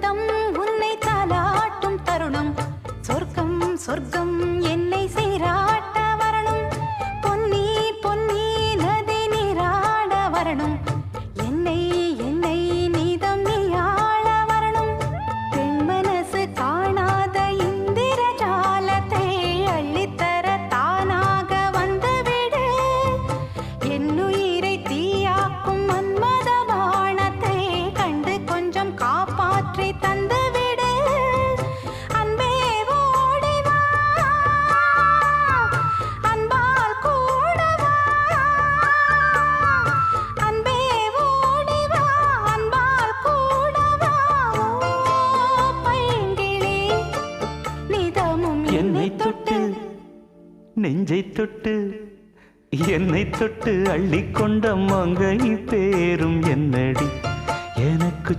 சொந்தம் உன்னை தாலாட்டும் தருணம் சொர்க்கம் சொர்க்கம் என்னை சீராட்ட வரணும் பொன்னி பொன்னி நதி நீராட வரணும் என்னை என்னை நீதம் நீயாள வரணும் பெண் மனசு காணாத இந்திர ஜாலத்தை அள்ளித்தர தானாக வந்துவிடு என்னுயிரை தீயாக்கும் மன்மத பாணத்தை கண்டு கொஞ்சம் காப்பாற்றி தந்துவிடு அன்பே ஓடிவா அன்பால் கூடவா அன்பே ஓடிவா அன்பால் கூடவா பைங்கிளி நிதமும் என்னை தொட்டு நெஞ்சை தொட்டு என்னை தொட்டு அள்ளிக்கொண்ட மங்கை பேரும் என்னடி எனக்கு